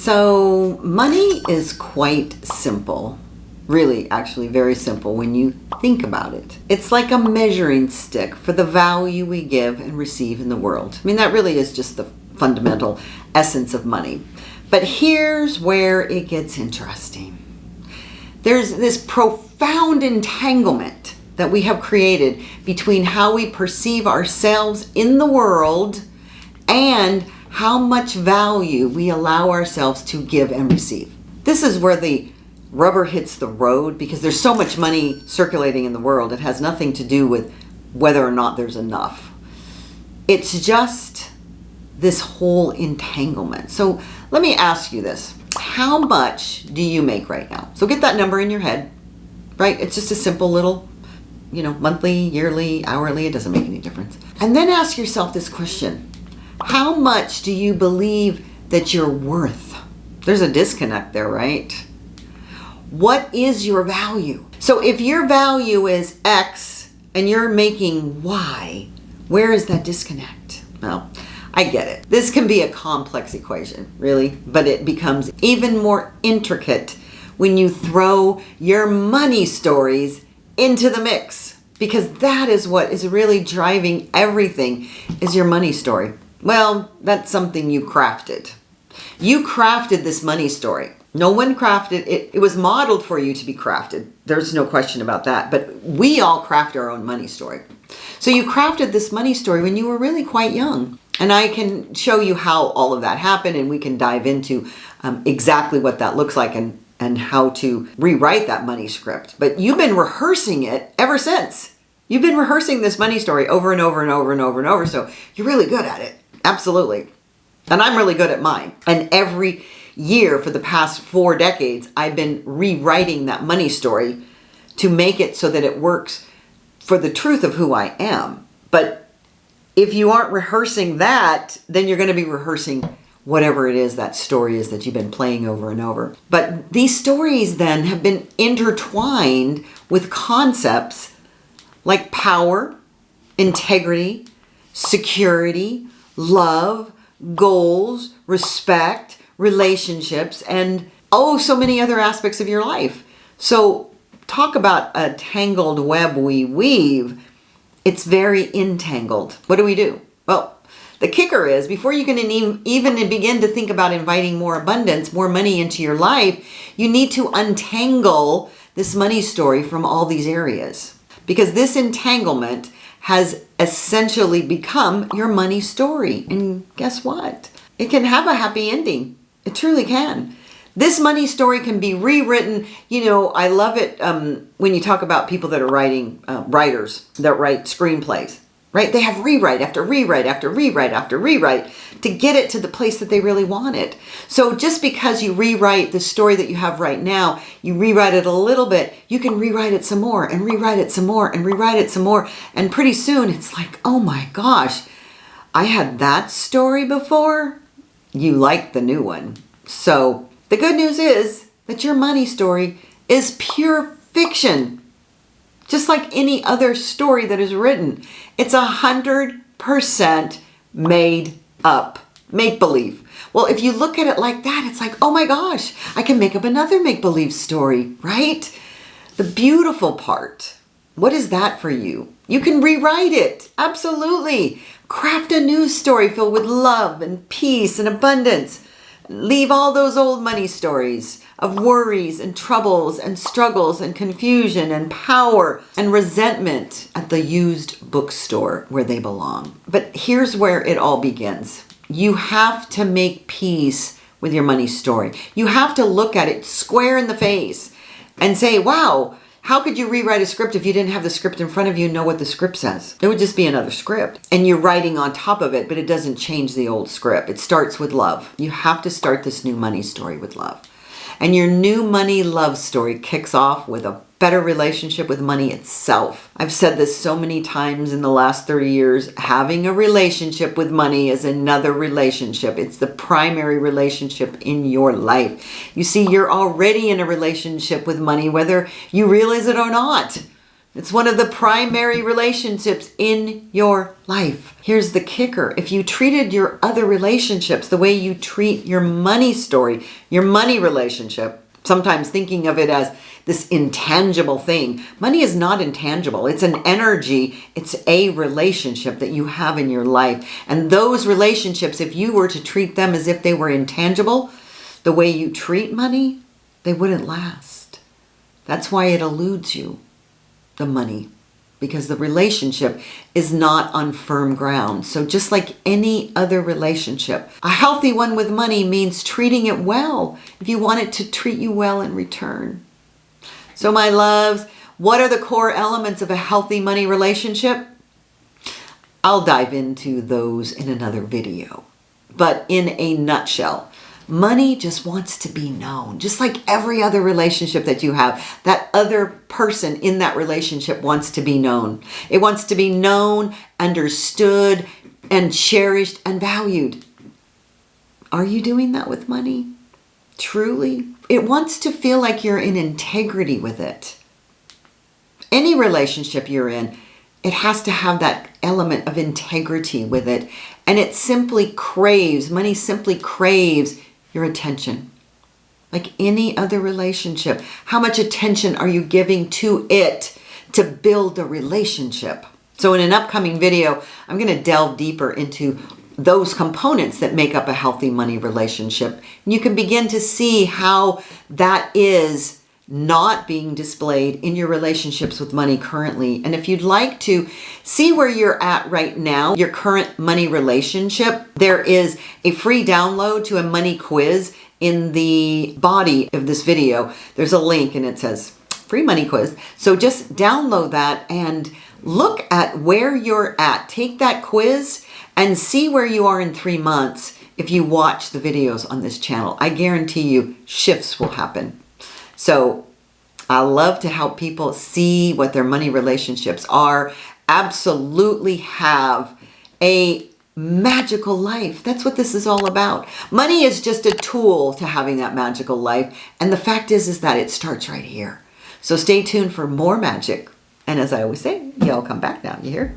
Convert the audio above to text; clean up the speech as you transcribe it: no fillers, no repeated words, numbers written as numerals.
So money is quite simple. Really, actually very simple when you think about it. It's like a measuring stick for the value we give and receive in the world. I mean, that really is just the fundamental essence of money. But here's where it gets interesting. There's this profound entanglement that we have created between how we perceive ourselves in the world and how much value we allow ourselves to give and receive. This is where the rubber hits the road, because there's so much money circulating in the world. It has nothing to do with whether or not there's enough. It's just this whole entanglement. So let me ask you this. How much do you make right now? So get that number in your head, right? It's just a simple little, monthly, yearly, hourly, it doesn't make any difference. And then ask yourself this question. How much do you believe that you're worth? There's a disconnect there, right? What is your value? So if your value is X and you're making Y, where is that disconnect? Well, I get it. This can be a complex equation, really, but it becomes even more intricate when you throw your money stories into the mix, because that is what is really driving everything, is your money story. Well, that's something you crafted. You crafted this money story. No one crafted it. It was modeled for you to be crafted. There's no question about that. But we all craft our own money story. So you crafted this money story when you were really quite young. And I can show you how all of that happened, and we can dive into exactly what that looks like and how to rewrite that money script. But you've been rehearsing it ever since. You've been rehearsing this money story over and over and over and over and over. So you're really good at it. Absolutely. And I'm really good at mine. And every year for the past 4 decades, I've been rewriting that money story to make it so that it works for the truth of who I am. But if you aren't rehearsing that, then you're going to be rehearsing whatever it is that story is that you've been playing over and over. But these stories then have been intertwined with concepts like power, integrity, security, love, goals, respect, relationships, and so many other aspects of your life. So talk about a tangled web we weave. It's very entangled. What do? Well, the kicker is, before you can even begin to think about inviting more abundance, more money into your life, you need to untangle this money story from all these areas. Because this entanglement has essentially become your money story. And guess what? It can have a happy ending. It truly can. This money story can be rewritten. I love it when you talk about people that are writers that write screenplays, right? They have rewrite after rewrite after rewrite after rewrite to get it to the place that they really want it. So just because you rewrite the story that you have right now, you rewrite it a little bit, you can rewrite it some more and rewrite it some more and rewrite it some more. And pretty soon it's like, oh my gosh, I had that story before. You like the new one. So the good news is that your money story is pure fiction. Just like any other story that is written. It's 100% made up. Make-believe. Well, if you look at it like that, it's like, oh my gosh, I can make up another make-believe story, right? The beautiful part, what is that for you? You can rewrite it. Absolutely. Craft a new story filled with love and peace and abundance. Leave all those old money stories of worries and troubles and struggles and confusion and power and resentment at the used bookstore where they belong. But here's where it all begins. You have to make peace with your money story. You have to look at it square in the face and say, wow, how could you rewrite a script if you didn't have the script in front of you and know what the script says? It would just be another script. And you're writing on top of it, but it doesn't change the old script. It starts with love. You have to start this new money story with love. And your new money love story kicks off with a better relationship with money itself. I've said this so many times in the last 30 years. Having a relationship with money is another relationship. It's the primary relationship in your life. You see, you're already in a relationship with money, whether you realize it or not. It's one of the primary relationships in your life. Here's the kicker. If you treated your other relationships the way you treat your money story, your money relationship, sometimes thinking of it as this intangible thing. Money is not intangible. It's an energy. It's a relationship that you have in your life. And those relationships, if you were to treat them as if they were intangible, the way you treat money, they wouldn't last. That's why it eludes you, the money, because the relationship is not on firm ground. So just like any other relationship, a healthy one with money means treating it well if you want it to treat you well in return. So my loves, what are the core elements of a healthy money relationship? I'll dive into those in another video. But in a nutshell, money just wants to be known. Just like every other relationship that you have, that other person in that relationship wants to be known. It wants to be known, understood, and cherished and valued. Are you doing that with money? Truly? It wants to feel like you're in integrity with it. Any relationship you're in, it has to have that element of integrity with it. And it simply craves, money simply craves your attention. Like any other relationship, how much attention are you giving to it to build a relationship? So in an upcoming video, I'm going to delve deeper into those components that make up a healthy money relationship. And you can begin to see how that is not being displayed in your relationships with money currently. And if you'd like to see where you're at right now, your current money relationship, there is a free download to a money quiz in the body of this video. There's a link and it says free money quiz. So just download that and look at where you're at. Take that quiz and see where you are in 3 months if you watch the videos on this channel. I guarantee you shifts will happen. So I love to help people see what their money relationships are. Absolutely have a magical life. That's what this is all about. Money is just a tool to having that magical life. And the fact is that it starts right here. So stay tuned for more magic. And as I always say, y'all come back now, you hear?